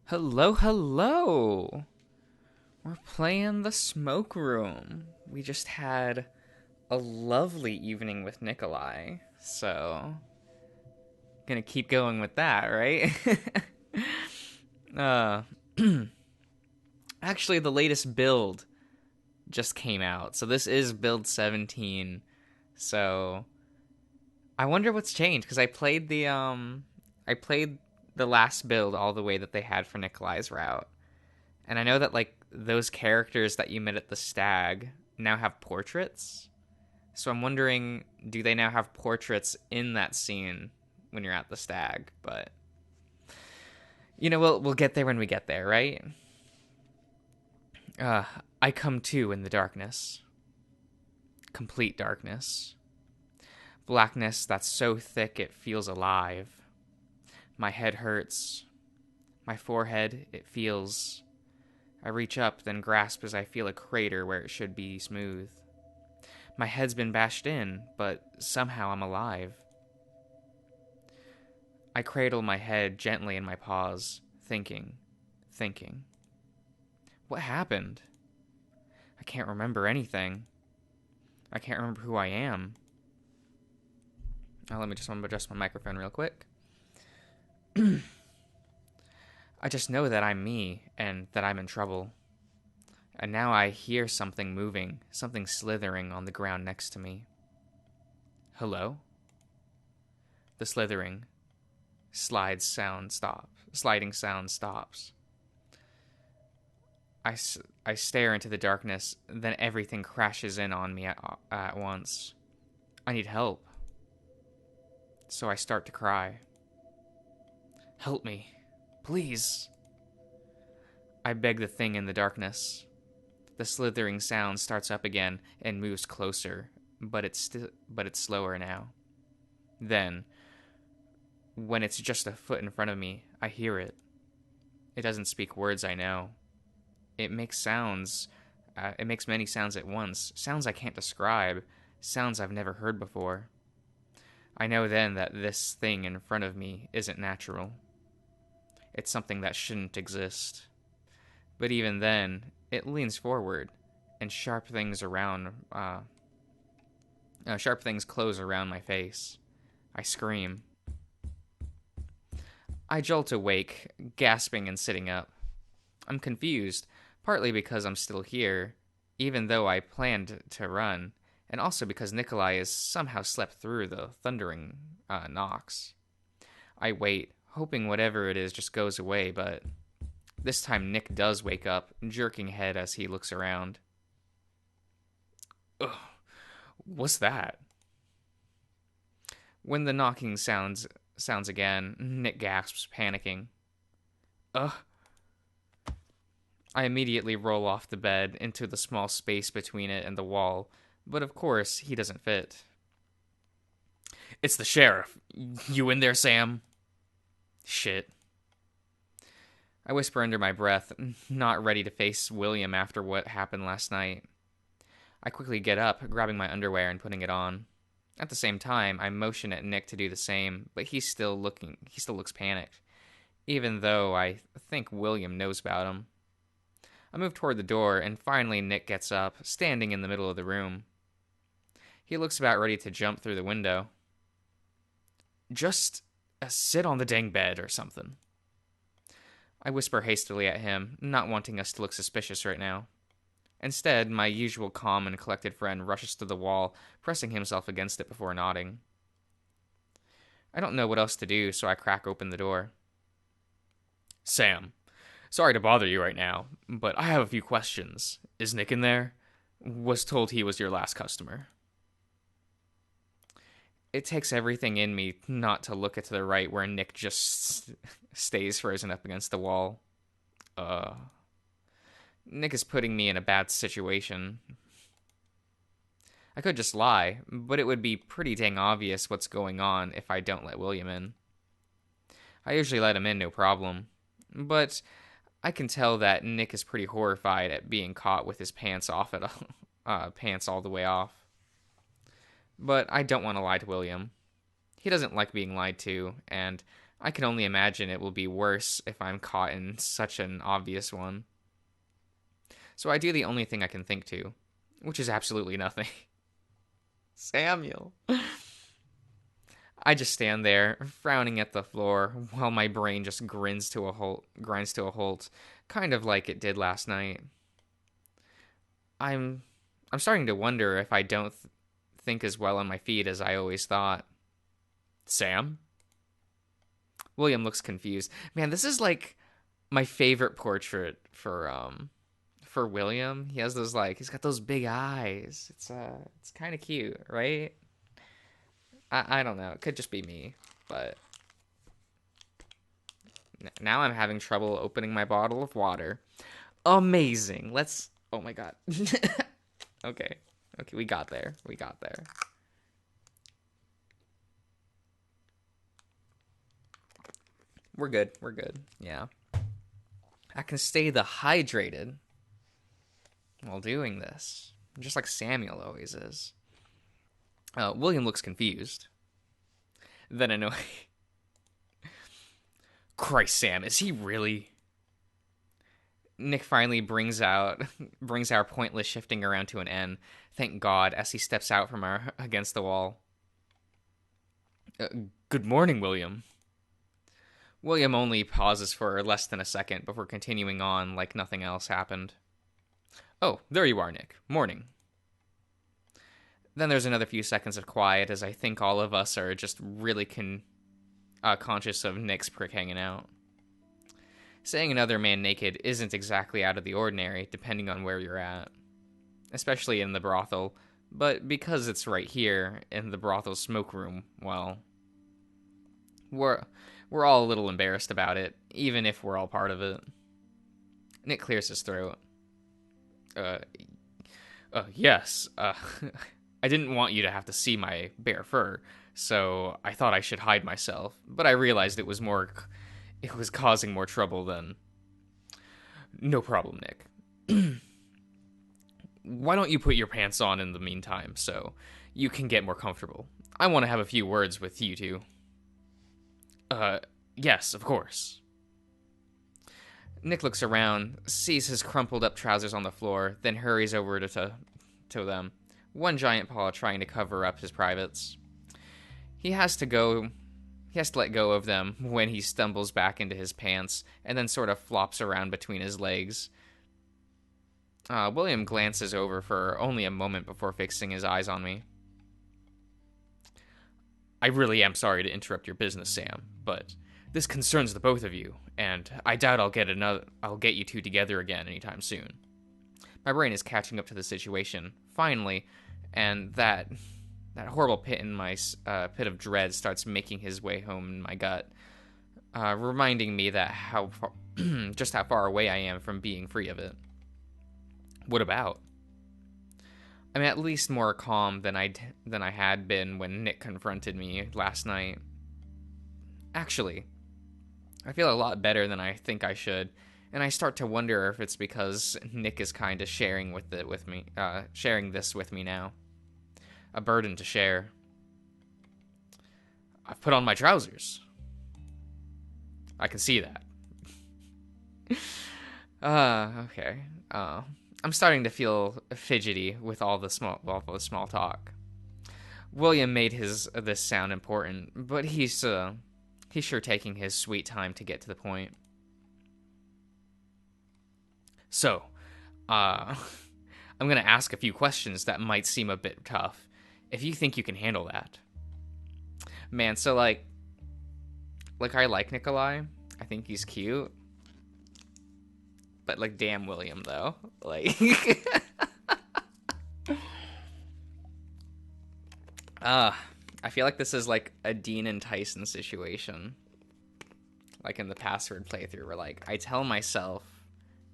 Hello, hello. We're playing the smoke room. We just had a lovely evening with Nikolai, so gonna keep going with that, right? uh, Actually, the latest build just came out, so this is build 17. So I wonder what's changed because I played the last build all the way that they had for Nikolai's route. And I know that like those characters that you met at the stag now have portraits. So I'm wondering, do they now have portraits in that scene when you're at the stag? But we'll get there when we get there, right? Uh, I come to in the darkness, complete darkness, blackness that's so thick it feels alive. My head hurts, my forehead it feels. I reach up, then grasp as I feel a crater where it should be smooth. My head's been bashed in, but somehow I'm alive. I cradle my head gently in my paws, thinking. What happened? I can't remember anything. I can't remember who I am. Let me just adjust my microphone real quick. I just know that I'm me and that I'm in trouble. And now I hear something moving, something slithering on the ground next to me. Hello? The sliding sound stops. I stare into the darkness, then everything crashes in on me at once. I need help. So I start to cry. Help me, please. I beg the thing in the darkness. The slithering sound starts up again and moves closer, but it's slower now. Then, when it's just a foot in front of me, I hear it. It doesn't speak words I know. It makes sounds. It makes many sounds at once. Sounds I can't describe. Sounds I've never heard before. I know then that this thing in front of me isn't natural. It's something that shouldn't exist. But even then, it leans forward, and sharp things close around my face. I scream. I jolt awake, gasping and sitting up. I'm confused, partly because I'm still here, even though I planned to run, and also because Nikolai has somehow slept through the thundering knocks. I wait, hoping whatever it is just goes away, but this time Nick does wake up, jerking head as he looks around. Ugh, what's that? When the knocking sounds again, Nick gasps, panicking. Ugh. I immediately roll off the bed into the small space between it and the wall, but of course, he doesn't fit. It's the sheriff. You in there, Sam? Shit. I whisper under my breath, not ready to face William after what happened last night. I quickly get up, grabbing my underwear and putting it on. At the same time, I motion at Nick to do the same, but he still looks panicked, even though I think William knows about him. I move toward the door, and finally Nick gets up, standing in the middle of the room. He looks about ready to jump through the window. Just sit on the dang bed or something. I whisper hastily at him, not wanting us to look suspicious right now. Instead, my usual calm and collected friend rushes to the wall, pressing himself against it before nodding. I don't know what else to do, so I crack open the door. Sam, sorry to bother you right now, but I have a few questions. Is Nick in there? Was told he was your last customer. It takes everything in me not to look at to the right where Nick just stays frozen up against the wall. Nick is putting me in a bad situation. I could just lie, but it would be pretty dang obvious what's going on if I don't let William in. I usually let him in, no problem. But I can tell that Nick is pretty horrified at being caught with his pants all the way off. But I don't want to lie to William. He doesn't like being lied to, and I can only imagine it will be worse if I'm caught in such an obvious one. So I do the only thing I can think to, which is absolutely nothing. Samuel. I just stand there, frowning at the floor, while my brain just grinds to a halt, kind of like it did last night. I'm starting to wonder if I don't think as well on my feet as I always thought. Sam? William looks confused. Man, this is like my favorite portrait for William. He has those he's got those big eyes. It's kind of cute, right? I don't know. It could just be me, but now I'm having trouble opening my bottle of water. Amazing. Let's. Oh my god. Okay. Okay, we got there. We got there. We're good. We're good. Yeah. I can stay hydrated while doing this, just like Samuel always is. William looks confused. Then annoyed. Christ, Sam, is he really? Nick finally brings our pointless shifting around to an end. Thank God, as he steps out from against the wall. Good morning, William. William only pauses for less than a second before continuing on like nothing else happened. Oh, there you are, Nick. Morning. Then there's another few seconds of quiet as I think all of us are just really conscious of Nick's prick hanging out. Saying another man naked isn't exactly out of the ordinary, depending on where you're at. Especially in the brothel, but because it's right here, in the brothel smoke room, well, we're all a little embarrassed about it, even if we're all part of it. Nick clears his throat. Yes, I didn't want you to have to see my bare fur, so I thought I should hide myself, but I realized it was causing more trouble than... No problem, Nick. Why don't you put your pants on in the meantime, so you can get more comfortable? I want to have a few words with you two. Yes, of course. Nick looks around, sees his crumpled up trousers on the floor, then hurries over to them, one giant paw trying to cover up his privates. He has to let go of them when he stumbles back into his pants and then sort of flops around between his legs. William glances over for only a moment before fixing his eyes on me. I really am sorry to interrupt your business, Sam, but this concerns the both of you, and I doubt I'll get you two together again anytime soon. My brain is catching up to the situation, finally, and that horrible pit in my pit of dread starts making his way home in my gut, reminding me that just how far away I am from being free of it. What about? I'm at least more calm than I had been when Nick confronted me last night. Actually, I feel a lot better than I think I should, and I start to wonder if it's because Nick is kind of sharing this with me now. A burden to share. I've put on my trousers. I can see that. Okay. I'm starting to feel fidgety with all the small talk. William made this sound important, but he's sure taking his sweet time to get to the point. So, I'm gonna ask a few questions that might seem a bit tough, if you think you can handle that. Man, so I like Nikolai. I think he's cute. But damn William though. I feel like this is like a Dean and Tyson situation. Like in the Password playthrough where I tell myself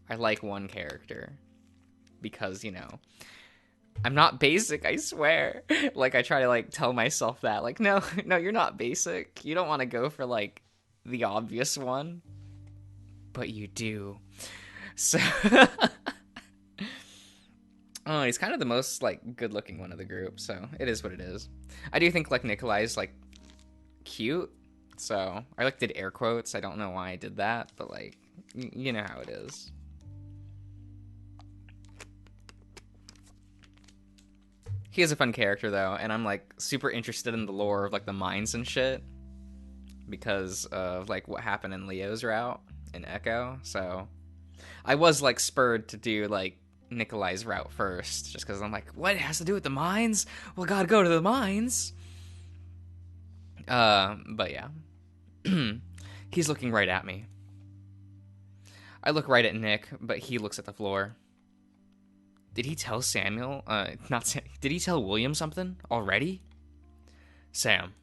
I like one character because, I'm not basic, I swear. I try to tell myself that no, you're not basic. You don't want to go for the obvious one, but you do. So oh, he's kind of the most good-looking one of the group, so it is what it is. I do think Nikolai is cute. So I like did air quotes. I don't know why I did that, but like, you know how it is. He is a fun character though, and I'm like super interested in the lore of like the mines and shit because of like what happened in Leo's route in Echo. So I was like spurred to do like Nikolai's route first, just because I'm like, what, it has to do with the mines? Well, gotta go to the mines. But yeah. He's looking right at me. I look right at Nick, but he looks at the floor. Did he tell Samuel? Not Sam. Did he tell William something already? Sam.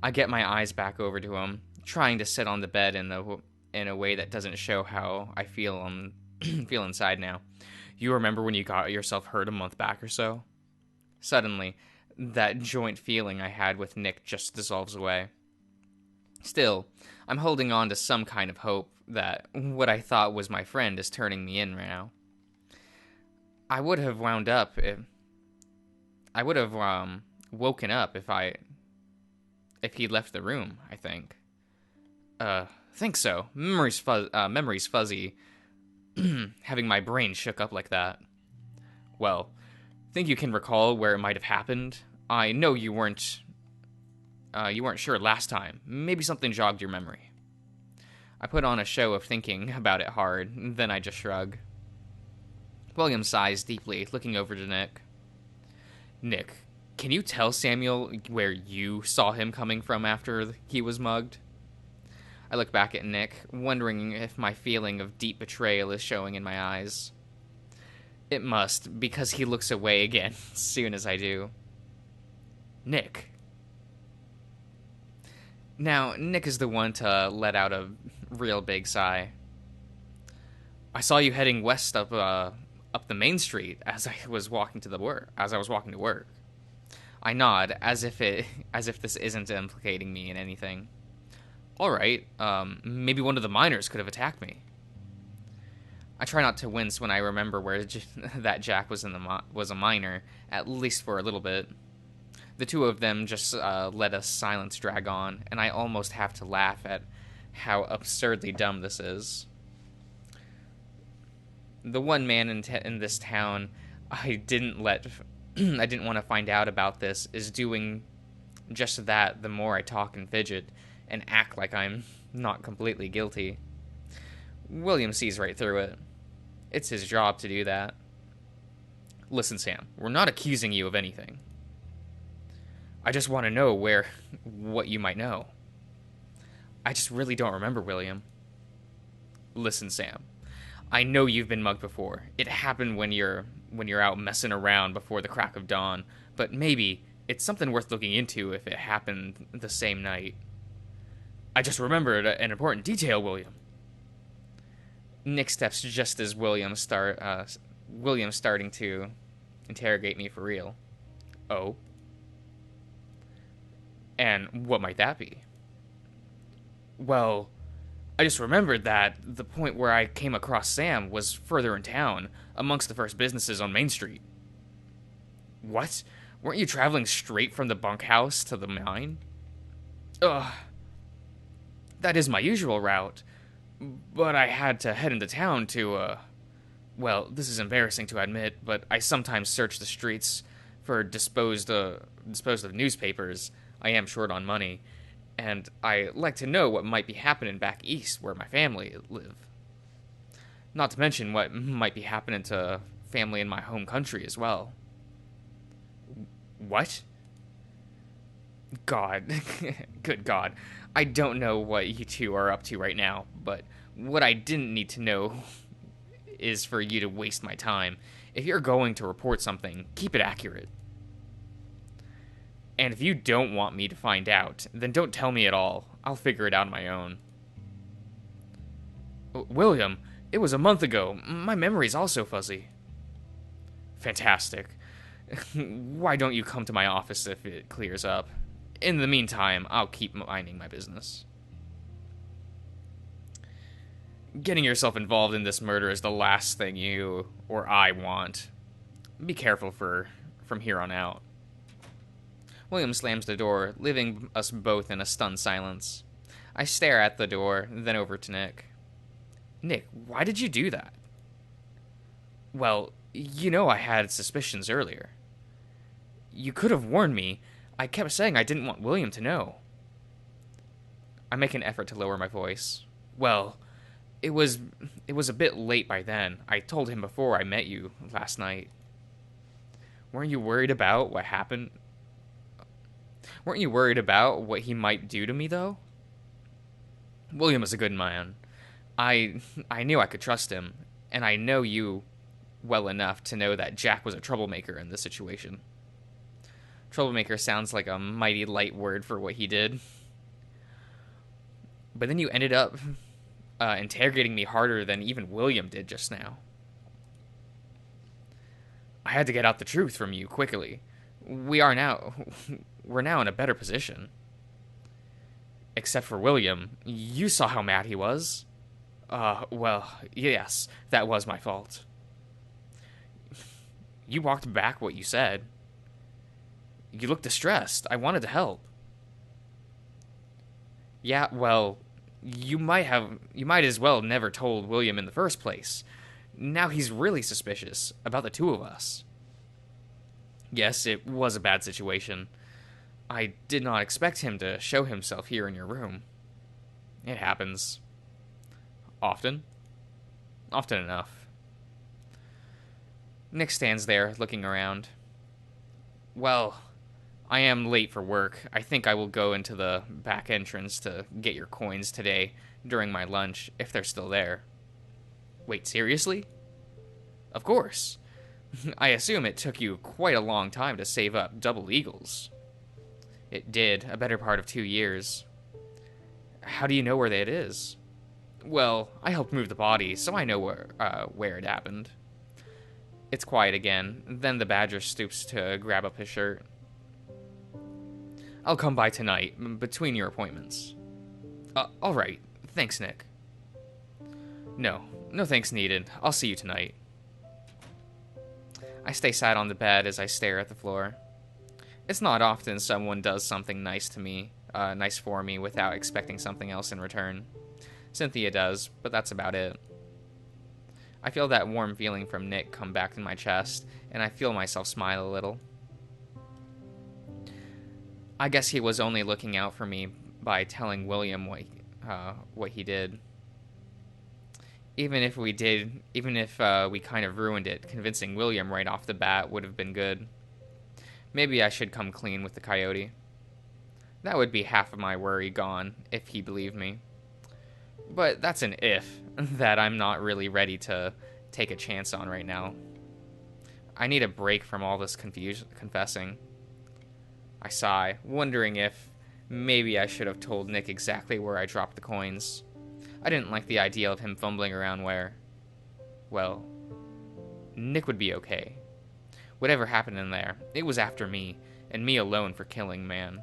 I get my eyes back over to him, trying to sit on the bed in a way that doesn't show how I feel feel inside now. You remember when you got yourself hurt a month back or so? Suddenly, that joint feeling I had with Nick just dissolves away. Still, I'm holding on to some kind of hope that what I thought was my friend is turning me in now. I would have wound up if I would have woken up if he left the room, I think. Think so. Memory's fuzzy. Having my brain shook up like that. Well, think you can recall where it might have happened? I know you weren't sure last time. Maybe something jogged your memory. I put on a show of thinking about it hard, then I just shrug. William sighs deeply, looking over to Nick. Nick, can you tell Samuel where you saw him coming from after he was mugged? I look back at Nick, wondering if my feeling of deep betrayal is showing in my eyes. It must, because he looks away again as soon as I do. Nick. Now, Nick is the one to let out a real big sigh. I saw you heading west up the main street as I was walking to work. I nod as if this isn't implicating me in anything. All right, maybe one of the miners could have attacked me. I try not to wince when I remember that Jack was a miner, at least for a little bit. The two of them just let a silence drag on, and I almost have to laugh at how absurdly dumb this is. The one man in this town I didn't want to find out about this is doing just that the more I talk and fidget and act like I'm not completely guilty. William sees right through it. It's his job to do that. Listen, Sam, we're not accusing you of anything. I just want to know what you might know. I just really don't remember, William. Listen, Sam. I know you've been mugged before. It happened when you're out messing around before the crack of dawn, but maybe it's something worth looking into if it happened the same night. I just remembered an important detail, William. Nick steps just as William's starting to interrogate me for real. Oh? And what might that be? Well, I just remembered that the point where I came across Sam was further in town, amongst the first businesses on Main Street. What? Weren't you traveling straight from the bunkhouse to the mine? Ugh. That is my usual route. But I had to head into town to, well, this is embarrassing to admit, but I sometimes search the streets for disposed of newspapers. I am short on money, and I like to know what might be happening back east where my family live. Not to mention what might be happening to family in my home country as well. What? God. Good God. I don't know what you two are up to right now, but what I didn't need to know is for you to waste my time. If you're going to report something, keep it accurate. And if you don't want me to find out, then don't tell me at all. I'll figure it out on my own. William, it was a month ago. My memory's also fuzzy. Fantastic. Why don't you come to my office if it clears up? In the meantime, I'll keep minding my business. Getting yourself involved in this murder is the last thing you or I want. Be careful from here on out. William slams the door, leaving us both in a stunned silence. I stare at the door, then over to Nick. Nick, why did you do that? Well, you know I had suspicions earlier. You could have warned me. I kept saying I didn't want William to know. I make an effort to lower my voice. Well, it was a bit late by then. I told him before I met you last night. Weren't you worried about what happened? Weren't you worried about what he might do to me, though? William is a good man. I knew I could trust him, and I know you well enough to know that Jack was a troublemaker in this situation. Troublemaker sounds like a mighty light word for what he did. But then you ended up interrogating me harder than even William did just now. I had to get out the truth from you quickly. We're now in a better position. Except for William. You saw how mad he was. Well, yes, that was my fault. You walked back what you said. You looked distressed. I wanted to help. Yeah, well, you might as well never told William in the first place. Now he's really suspicious about the two of us. Yes, it was a bad situation. I did not expect him to show himself here in your room. It happens. Often? Often enough. Nick stands there, looking around. Well, I am late for work. I think I will go into the back entrance to get your coins today during my lunch, if they're still there. Wait, seriously? Of course. I assume it took you quite a long time to save up double eagles. It did, a better part of 2 years. How do you know where that is? Well, I helped move the body, so I know where it happened. It's quiet again. Then the badger stoops to grab up his shirt. I'll come by tonight, between your appointments. All right. Thanks, Nick. No thanks needed. I'll see you tonight. I stay sat on the bed as I stare at the floor. It's not often someone does something nice to me, nice for me, without expecting something else in return. Cynthia does, but that's about it. I feel that warm feeling from Nick come back in my chest, and I feel myself smile a little. I guess he was only looking out for me by telling William what he did. Even if we kind of ruined it, convincing William right off the bat would have been good. Maybe I should come clean with the coyote. That would be half of my worry gone, if he believed me. But that's an if that I'm not really ready to take a chance on right now. I need a break from all this confessing. I sigh, wondering if maybe I should have told Nick exactly where I dropped the coins. I didn't like the idea of him fumbling around where. Well, Nick would be okay. Whatever happened in there, it was after me, and me alone for killing man.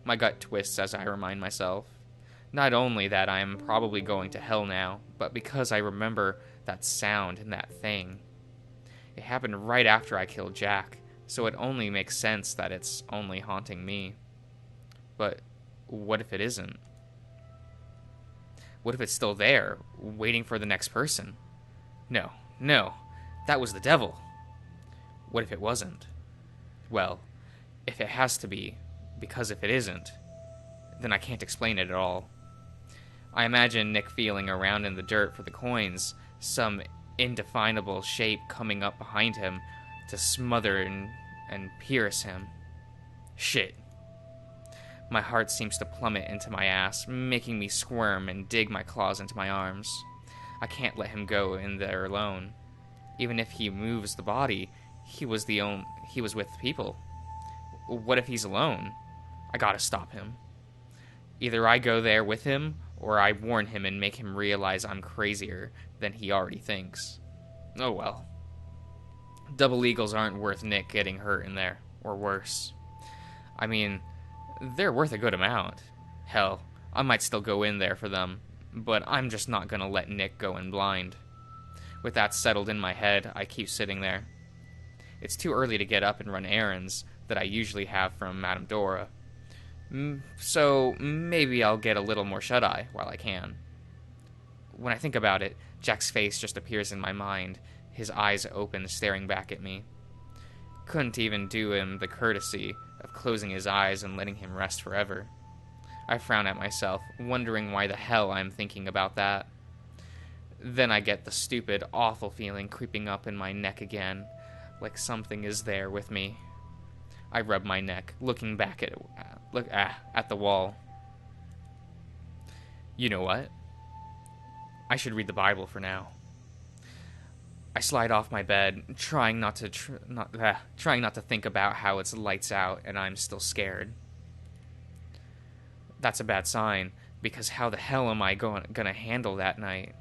My gut twists as I remind myself. Not only that I am probably going to hell now, but because I remember that sound and that thing. It happened right after I killed Jack, so it only makes sense that it's only haunting me. But what if it isn't? What if it's still there, waiting for the next person? No, that was the devil. What if it wasn't? Well, if it has to be, because if it isn't, then I can't explain it at all. I imagine Nick feeling around in the dirt for the coins, some indefinable shape coming up behind him to smother and pierce him. Shit. My heart seems to plummet into my ass, making me squirm and dig my claws into my arms. I can't let him go in there alone. Even if he moves the body, he was with people. What if he's alone? I gotta stop him. Either I go there with him, or I warn him and make him realize I'm crazier than he already thinks. Oh well. Double eagles aren't worth Nick getting hurt in there, or worse. I mean, they're worth a good amount. Hell, I might still go in there for them, but I'm just not gonna let Nick go in blind. With that settled in my head, I keep sitting there. It's too early to get up and run errands, that I usually have from Madame Dora. So maybe I'll get a little more shut-eye while I can. When I think about it, Jack's face just appears in my mind, his eyes open, staring back at me. Couldn't even do him the courtesy of closing his eyes and letting him rest forever. I frown at myself, wondering why the hell I'm thinking about that. Then I get the stupid, awful feeling creeping up in my neck again, like something is there with me. I rub my neck, looking back at the wall. You know what? I should read the Bible for now. I slide off my bed, trying not to think about how it's lights out and I'm still scared. That's a bad sign, because how the hell am I gonna handle that night?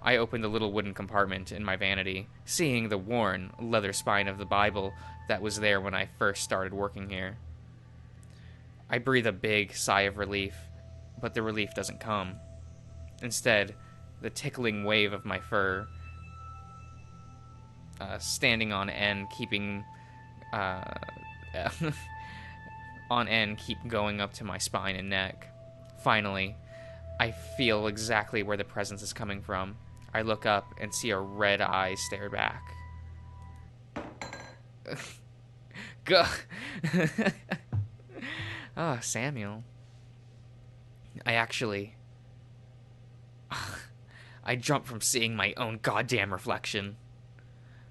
I open the little wooden compartment in my vanity, seeing the worn leather spine of the Bible that was there when I first started working here. I breathe a big sigh of relief, but the relief doesn't come. Instead, the tickling wave of my fur, standing on end, keeping on end, keep going up to my spine and neck. Finally, I feel exactly where the presence is coming from. I look up and see a red eye stare back. Gah! Ah, Samuel. I jump from seeing my own goddamn reflection.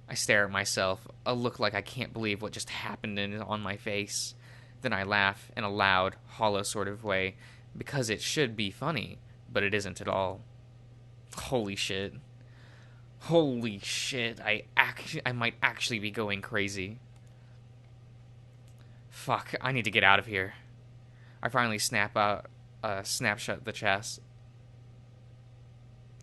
I stare at myself, a look like I can't believe what just happened on my face. Then I laugh in a loud, hollow sort of way, because it should be funny, but it isn't at all. Holy shit. Holy shit, I might actually be going crazy. Fuck, I need to get out of here. I finally snap shut the chest.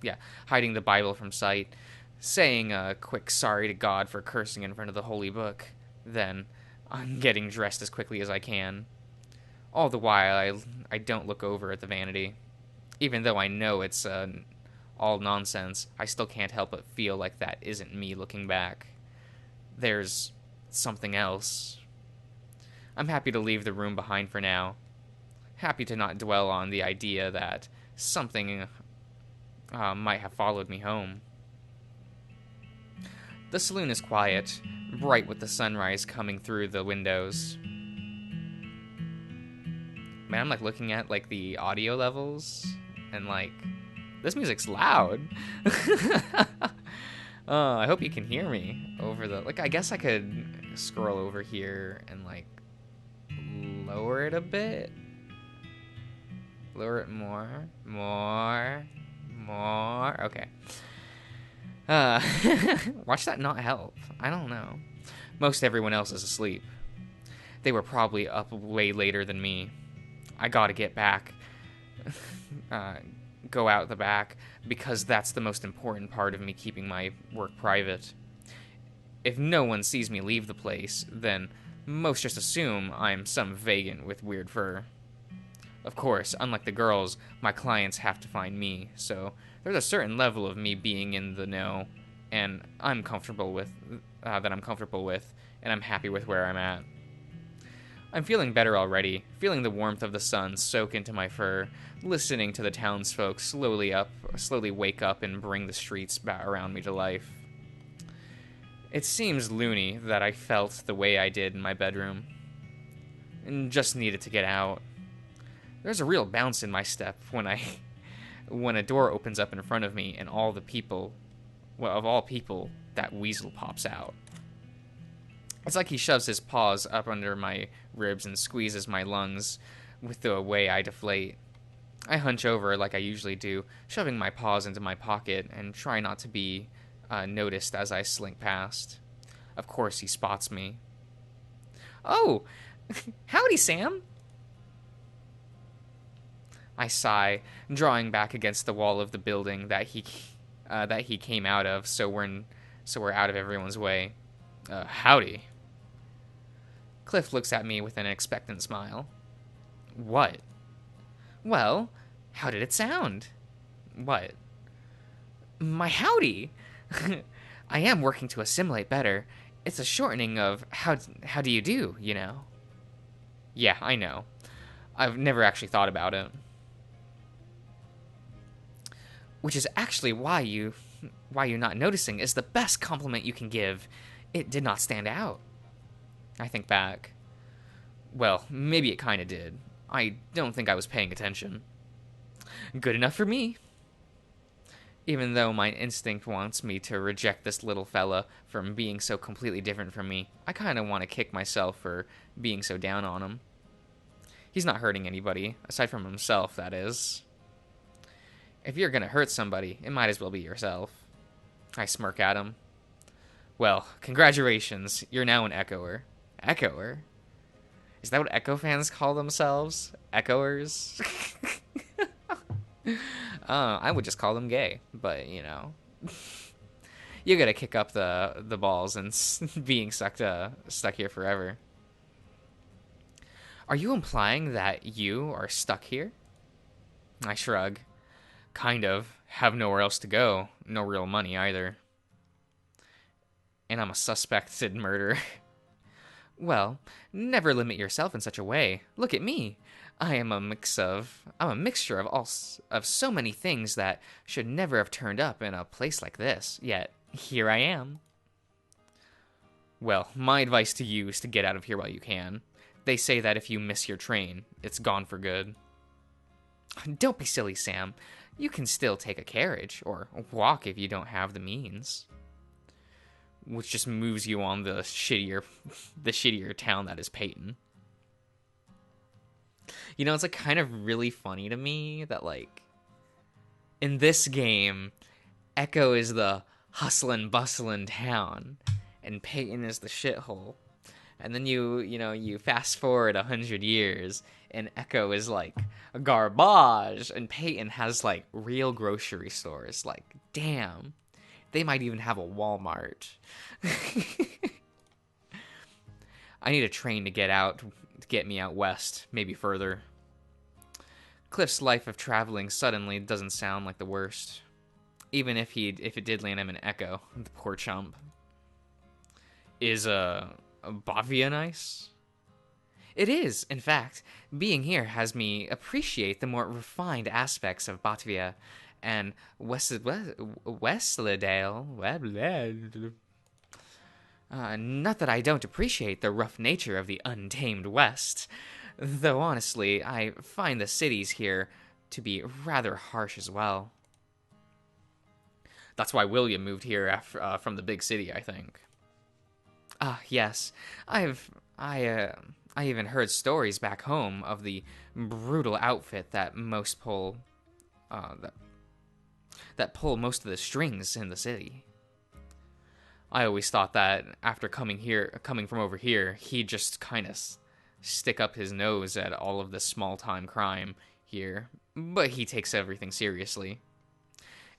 Yeah, hiding the Bible from sight, saying a quick sorry to God for cursing in front of the holy book. Then, I'm getting dressed as quickly as I can. All the while, I don't look over at the vanity. Even though I know it's all nonsense, I still can't help but feel like that isn't me looking back. There's something else. I'm happy to leave the room behind for now. Happy to not dwell on the idea that something might have followed me home. The saloon is quiet, bright with the sunrise coming through the windows. Man, I'm like looking at like the audio levels and like this music's loud. I hope you can hear me over the I guess I could scroll over here and like lower it a bit. Lower it more. Okay. Watch that not help. I don't know. Most everyone else is asleep. They were probably up way later than me. I gotta get back. Go out the back, because that's the most important part of me keeping my work private. If no one sees me leave the place, then most just assume I'm some vagrant with weird fur. Of course, unlike the girls, my clients have to find me, so there's a certain level of me being in the know, and I'm comfortable with, and I'm happy with where I'm at. I'm feeling better already, feeling the warmth of the sun soak into my fur, listening to the townsfolk slowly wake up and bring the streets around me to life. It seems loony that I felt the way I did in my bedroom, and just needed to get out. There's a real bounce in my step when a door opens up in front of me and of all people, that weasel pops out. It's like he shoves his paws up under my ribs and squeezes my lungs with the way I deflate. I hunch over like I usually do, shoving my paws into my pocket and try not to be noticed as I slink past. Of course he spots me. "Oh, howdy, Sam." I sigh, drawing back against the wall of the building that he came out of, so we're out of everyone's way. Howdy. Cliff looks at me with an expectant smile. What? Well, how did it sound? What? My howdy! I am working to assimilate better. It's a shortening of how do you do, you know? Yeah, I know. I've never actually thought about it. Which is actually why you're not noticing is the best compliment you can give. It did not stand out. I think back. Well, maybe it kind of did. I don't think I was paying attention. Good enough for me. Even though my instinct wants me to reject this little fella from being so completely different from me, I kind of want to kick myself for being so down on him. He's not hurting anybody, aside from himself, that is. If you're gonna hurt somebody, it might as well be yourself. I smirk at him. Well, congratulations, you're now an echoer. Echoer? Is that what Echo fans call themselves? Echoers? I would just call them gay, but you know, you gotta kick up the balls and being stuck here forever. Are you implying that you are stuck here? I shrug. Kind of. Have nowhere else to go. No real money either. And I'm a suspected murderer. Well, never limit yourself in such a way. Look at me. I'm a mixture of so many things that should never have turned up in a place like this. Yet here I am. Well, my advice to you is to get out of here while you can. They say that if you miss your train, it's gone for good. Don't be silly, Sam. You can still take a carriage or walk if you don't have the means. Which just moves you on the shittier town that is Peyton. You know, it's like kind of really funny to me that like in this game, Echo is the hustlin' bustlin' town and Peyton is the shithole. And then you fast forward 100 years and Echo is like a garbage and Peyton has like real grocery stores. Like, damn. They might even have a Walmart. I need a train to get me out west, maybe further. Cliff's life of traveling suddenly doesn't sound like the worst. Even if it did land him in Echo, the poor chump. Is Bavia nice? It is, in fact. Being here has me appreciate the more refined aspects of Batvia and Westledale. Not that I don't appreciate the rough nature of the untamed West, though honestly, I find the cities here to be rather harsh as well. That's why William moved here from the big city, I think. Yes. I even heard stories back home of the brutal outfit that pull most of the strings in the city. I always thought that after coming from over here, he'd just kind of stick up his nose at all of this small-time crime here, but he takes everything seriously.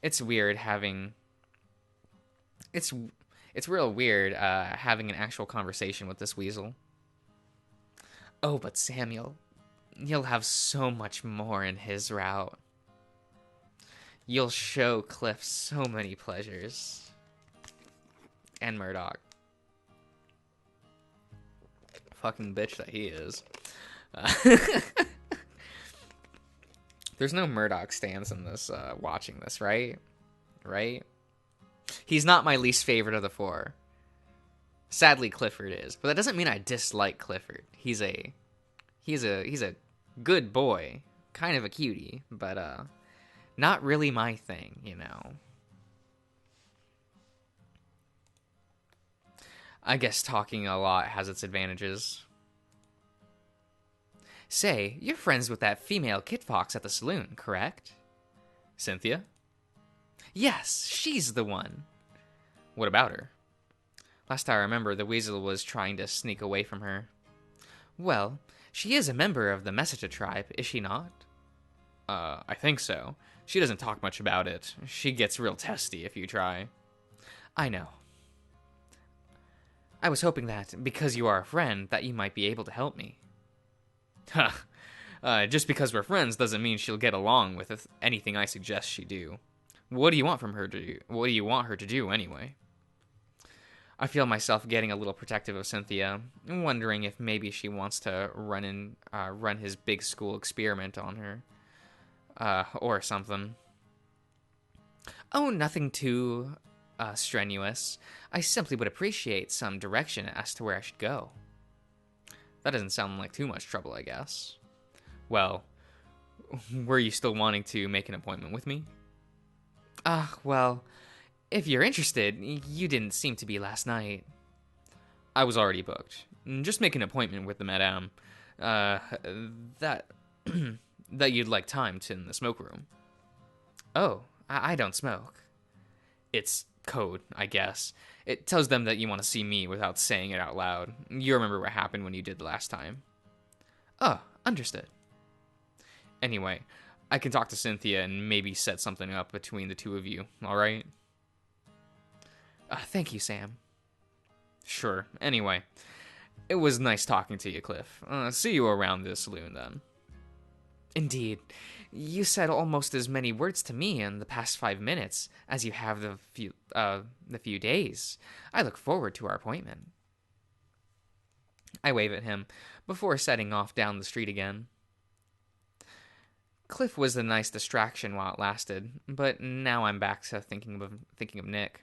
It's weird having... It's real weird having an actual conversation with this weasel. Oh, but Samuel, you'll have so much more in his route. You'll show Cliff so many pleasures. And Murdoch. Fucking bitch that he is. There's no Murdoch stans in this, watching this, right? Right? He's not my least favorite of the four. Sadly, Clifford is, but that doesn't mean I dislike Clifford. He's a good boy, kind of a cutie, but not really my thing, you know. I guess talking a lot has its advantages. Say, you're friends with that female Kit Fox at the saloon, correct? Cynthia? Yes, she's the one. What about her? Last I remember, the weasel was trying to sneak away from her. Well, she is a member of the Meseta tribe, is she not? I think so. She doesn't talk much about it. She gets real testy if you try. I know. I was hoping that, because you are a friend, that you might be able to help me. Huh. Just because we're friends doesn't mean she'll get along with anything I suggest she do. What do you want her to do anyway? I feel myself getting a little protective of Cynthia, wondering if maybe she wants to run his big school experiment on her, or something. Oh, nothing too strenuous. I simply would appreciate some direction as to where I should go. That doesn't sound like too much trouble, I guess. Well, were you still wanting to make an appointment with me? Well, if you're interested, you didn't seem to be last night. I was already booked. Just make an appointment with the madame. That that you'd like time to in the smoke room. Oh, I don't smoke. It's code, I guess. It tells them that you want to see me without saying it out loud. You remember what happened when you did the last time. Oh, understood. Anyway, I can talk to Cynthia and maybe set something up between the two of you, alright? Thank you, Sam. Sure. Anyway, it was nice talking to you, Cliff. See you around the saloon, then. Indeed. You said almost as many words to me in the past 5 minutes as you have the few days. I look forward to our appointment. I wave at him before setting off down the street again. Cliff was a nice distraction while it lasted, but now I'm back to thinking of Nick.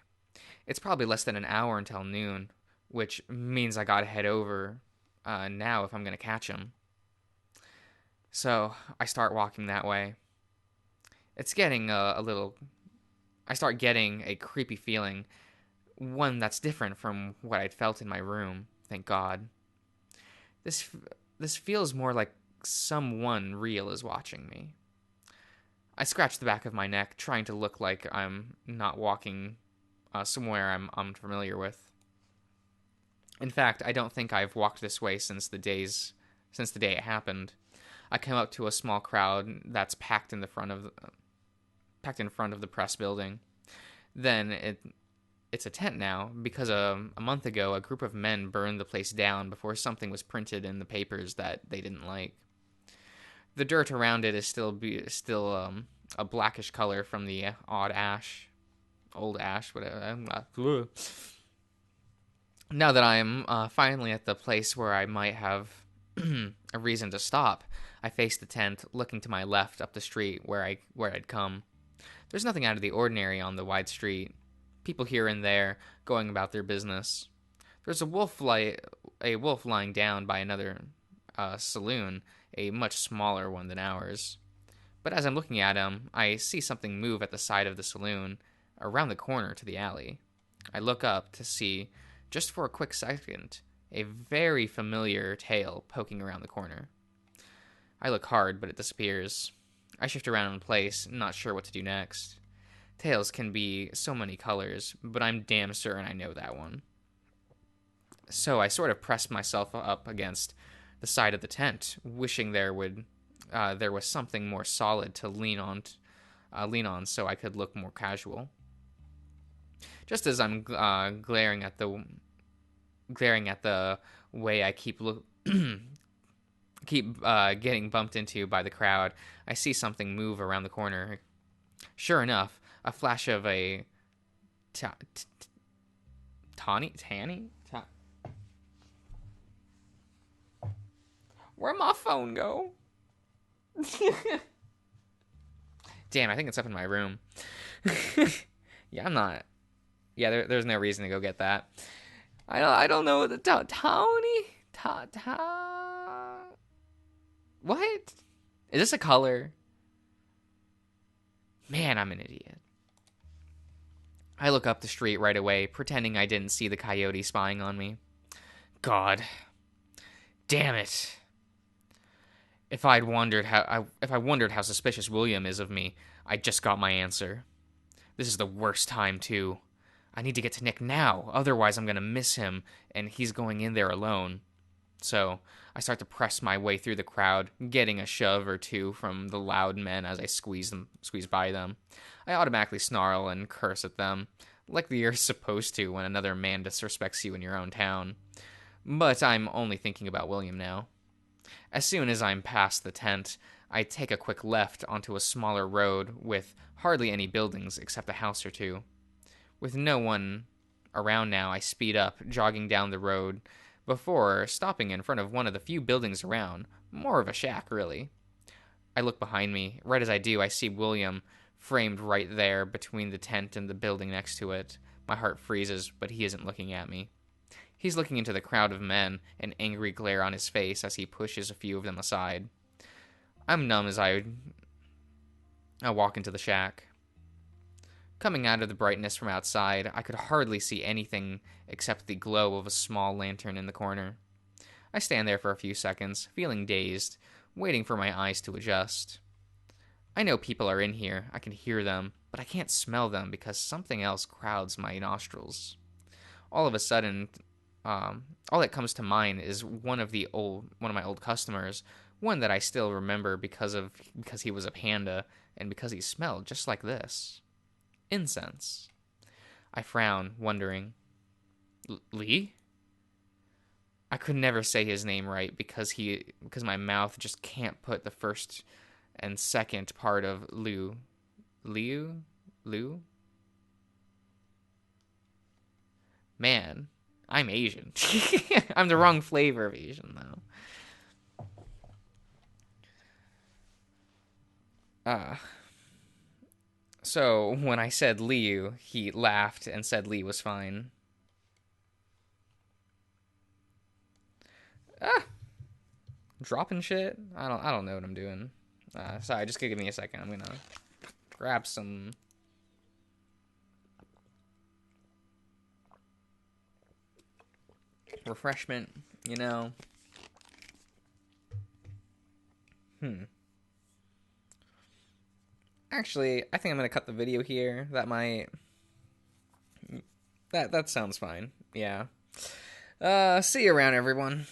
It's probably less than an hour until noon, which means I gotta head over now if I'm gonna catch him. So I start walking that way. It's getting I start getting a creepy feeling, one that's different from what I'd felt in my room, thank God. This feels more like someone real is watching me. I scratch the back of my neck, trying to look like I'm not walking somewhere I'm unfamiliar with. In fact, I don't think I've walked this way since the day it happened. I come up to a small crowd that's packed in front of the press building. Then it's a tent now because a month ago a group of men burned the place down before something was printed in the papers that they didn't like. The dirt around it is still a blackish color from the old ash, whatever. Now that I'm finally at the place where I might have a reason to stop, I face the tent, looking to my left up the street where I'd come. There's nothing out of the ordinary on the wide street. People here and there going about their business. There's a wolf lying down by another saloon, a much smaller one than ours. But as I'm looking at him, I see something move at the side of the saloon, around the corner to the alley. I look up to see, just for a quick second, a very familiar tail poking around the corner. I look hard, but it disappears. I shift around in place, not sure what to do next. Tails can be so many colors, but I'm damn certain I know that one. So I sort of pressed myself up against the side of the tent, wishing there was something more solid to lean on, so I could look more casual. Just as I'm glaring at the way I keep getting bumped into by the crowd, I see something move around the corner. Sure enough, a flash of a Tanny? Where'd my phone go? Damn, I think it's up in my room. Yeah, I'm not. Yeah, there's no reason to go get that. I don't know the Tony. What? Is this a color? Man, I'm an idiot. I look up the street right away, pretending I didn't see the coyote spying on me. God. Damn it. If I wondered how suspicious William is of me, I just got my answer. This is the worst time, too. I need to get to Nick now, otherwise I'm going to miss him, and he's going in there alone. So, I start to press my way through the crowd, getting a shove or two from the loud men as I squeeze by them. I automatically snarl and curse at them, like you're supposed to when another man disrespects you in your own town. But I'm only thinking about William now. As soon as I'm past the tent, I take a quick left onto a smaller road with hardly any buildings except a house or two. With no one around now, I speed up, jogging down the road, before stopping in front of one of the few buildings around. More of a shack, really. I look behind me. Right as I do, I see William framed right there between the tent and the building next to it. My heart freezes, but he isn't looking at me. He's looking into the crowd of men, an angry glare on his face as he pushes a few of them aside. I'm numb as I walk into the shack. Coming out of the brightness from outside, I could hardly see anything except the glow of a small lantern in the corner. I stand there for a few seconds, feeling dazed, waiting for my eyes to adjust. I know people are in here, I can hear them, but I can't smell them because something else crowds my nostrils. All of a sudden, all that comes to mind is one of my old customers, one that I still remember because he was a panda and because he smelled just like this. Incense. I frown, wondering. Lee? I could never say his name right because my mouth just can't put the first and second part of Liu. Man, I'm Asian. I'm the wrong flavor of Asian, though. So when I said Liu, he laughed and said Lee was fine. Dropping shit? I don't know what I'm doing. Sorry, just give me a second. I'm gonna grab some refreshment, you know. Actually, I think I'm gonna cut the video here. That sounds fine. Yeah. See you around, everyone.